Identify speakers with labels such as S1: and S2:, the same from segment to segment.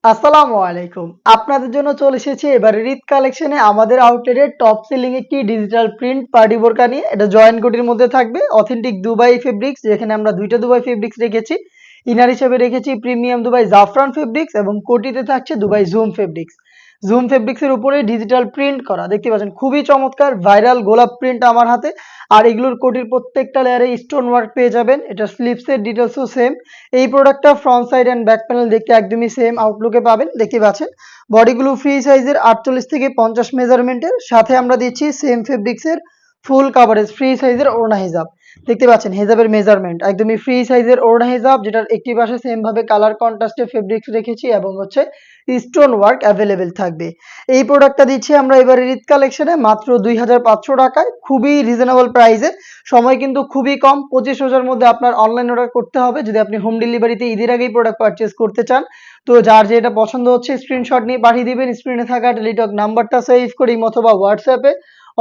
S1: আসসালামু আলাইকুম। আপনাদের জন্য চলে এসেছি এবারের ঈদ কালেকশনে আমাদের আউটলেটের টপ সেলিং একটি ডিজিটাল প্রিন্ট পার্টি বোরকা নিয়ে। এটা জয়েন্ট কোটির মধ্যে থাকবে। অথেন্টিক দুবাই ফেব্রিক্স, যেখানে আমরা ২ টা দুবাই ফেব্রিক্স রেখেছি। ইনার হিসেবে রেখেছি প্রিমিয়াম দুবাই জাফরান ফেব্রিক্স এবং কোটিতে থাকছে দুবাই জুম ফেব্রিক্স। জুম ফেব্রিক্সের উপরে ডিজিটাল প্রিন্ট করা। দেখতে পাচ্ছেন খুবই চমৎকার ভাইরাল গোলাপ প্রিন্ট আমার হাতে। আর এগুলোর কোটির প্রত্যেকটা লেয়ারে স্টোন ওয়ার্ক পেয়ে যাবেন। এটা স্লিপসের ডিটেইলসও সেম। এই প্রোডাক্টটা front side and back panel দেখতে একদমই সেম আউটলুকে পাবেন। দেখতে পাচ্ছেন বডিগুলো ফ্রি সাইজের 48 থেকে 50 মেজারমেন্টের, সাথে আমরা দিচ্ছি সেম ফেব্রিক্সের ফুল কাভারেজ ফ্রি সাইজের ওড়না হিজাব। দেখতে পাচ্ছেন হিজাবের মেজারমেন্ট একদমই ফ্রি সাইজের ওড়না হিজাব, যেটার একটি পাশে সেম ভাবে কালার কন্ট্রাস্টে ফেব্রিক্স রেখেছি এবং হচ্ছে স্টোন ওয়ার্ক অ্যাভেলেবেল থাকবে। এই প্রোডাক্টটা দিচ্ছি আমরা এবারে ঈদ কালেকশনে মাত্র 2500 টাকায়, খুবই রিজনেবল প্রাইসে। সময় কিন্তু খুবই কম, 25 রোজার মধ্যে আপনার অনলাইন অর্ডার করতে হবে যদি আপনি হোম ডেলিভারিতে ঈদের আগেই প্রোডাক্ট পারচেজ করতে চান। তো যার যেটা পছন্দ হচ্ছে স্ক্রিনশট নিয়ে পাঠিয়ে দিবেন। স্ক্রিনে থাকা টেলিটক নাম্বারটা সেভ করে অথবা হোয়াটসঅ্যাপে,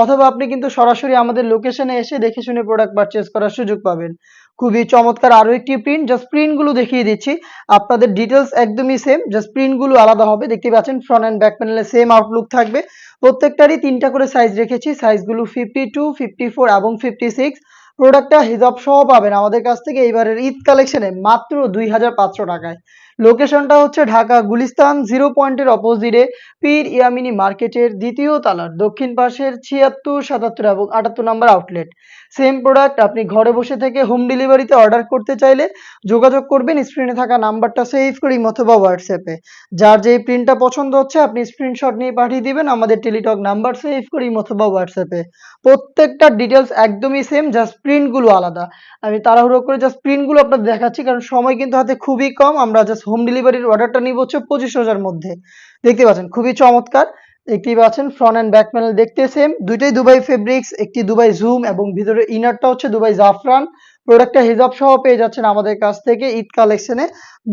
S1: অথবা আপনি কিন্তু সরাসরি আমাদের লোকেশনে এসে দেখে শুনে প্রোডাক্ট পারচেজ করার সুযোগ পাবেন। খুবই চমৎকার আরো একটি প্রিন্ট, জাস্ট প্রিন্টগুলো দেখিয়ে দিচ্ছি। আপনাদের ডিটেলস একদমই সেম, জাস্ট প্রিন্টগুলো আলাদা হবে। দেখতে পাচ্ছেন ফ্রন্ট অ্যান্ড ব্যাক প্যানেলে সেম আউটলুক থাকবে। প্রত্যেকটারই 3টা করে সাইজ রেখেছি, সাইজগুলো 52, 54 এবং 56। প্রোডাক্টটা হিজাব সহ পাবেন আমাদের কাছ থেকে এইবারের ঈদ কালেকশনে মাত্র 2500 টাকায়। লোকেশনটা হচ্ছে ঢাকা গুলিস্তান 0 পয়েন্টের অপোজিটে পীর ইয়ামিনী মার্কেটের দ্বিতীয় তালার দক্ষিণ পাশের 76, 77 এবং 78 নম্বর আউটলেট। সেম প্রোডাক্ট আপনি ঘরে বসে থেকে হোম ডেলিভারিতে অর্ডার করতে চাইলে যোগাযোগ করবেন স্ক্রিনে থাকা নাম্বারটা সেভ করে অথবা হোয়াটসঅ্যাপে। যার যেই প্রিন্টটা পছন্দ হচ্ছে আপনি স্ক্রিনশট নিয়ে পাঠিয়ে দিবেন আমাদের টেলিটক নাম্বার সেভ করে অথবা হোয়াটসঅ্যাপে। প্রত্যেকটা ডিটেলস একদমই সেম, জাস্ট প্রিন্টগুলো আলাদা। আমি তাড়াহুড়ো করে জাস্ট প্রিন্টগুলো আপনাদের দেখাচ্ছি কারণ সময় কিন্তু হাতে খুবই কম। আমরা জাস্ট হোম ডেলিভারির অর্ডারটা নিব হচ্ছে 25,000 মধ্যে। দেখতে পাচ্ছেন খুবই চমৎকার। দেখতেই পাচ্ছেন ফ্রন্ট অ্যান্ড ব্যাক প্যানেল দেখতে সেম, দুইটাই দুবাই ফেব্রিক্স, একটি দুবাই জুম এবং ভিতরে ইনারটা হচ্ছে দুবাই জাফরান। প্রোডাক্টটা হিজাব সহ পেয়ে যাচ্ছেন আমাদের কাছ থেকে ঈদ কালেকশনে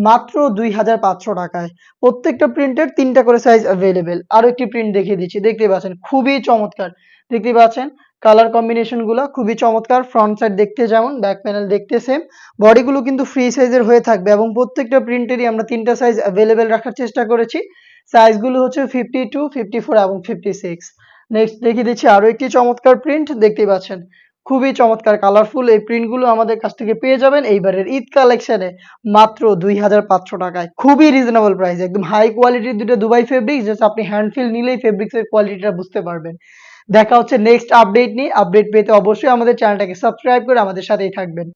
S1: মাত্র 2500 টাকায়। প্রত্যেকটা প্রিন্টের 3টা করে সাইজ অ্যাভেলেবেল। আরো একটি প্রিন্ট দেখিয়ে দিচ্ছি, দেখতে পাচ্ছেন খুবই চমৎকার। দেখতে পাচ্ছেন কালার কম্বিনেশন গুলা খুবই চমৎকার। ফ্রন্ট সাইড দেখতে যেমন, ব্যাক প্যানেল দেখতে সেম। বডিগুলো কিন্তু ফ্রি সাইজের হয়ে থাকবে এবং প্রত্যেকটা প্রিন্টেরই আমরা 3টা সাইজ অ্যাভেলেবেল রাখার চেষ্টা করেছি। সাইজগুলো হচ্ছে 52, 54 এবং 56। নেক্সট দেখিয়ে দিচ্ছি আরো একটি চমৎকার প্রিন্ট, দেখতেই পাচ্ছেন খুবই চমৎকার কালারফুল। এই প্রিন্টগুলো আমাদের কাছ থেকে পেয়ে যাবেন এইবারের ঈদ কালেকশনে মাত্র 2500 টাকায়। খুবই রিজনেবল প্রাইস, একদম হাই কোয়ালিটির দুটো দুবাই ফেব্রিক্স, জাস্ট আপনি হ্যান্ড ফিল নিলেই ফেব্রিক্সের কোয়ালিটিটা বুঝতে পারবেন। দেখা হচ্ছে নেক্সট আপডেট নিয়ে। আপডেট পেতে অবশ্যই আমাদের চ্যানেলটাকে সাবস্ক্রাইব করে আমাদের সাথেই থাকবেন।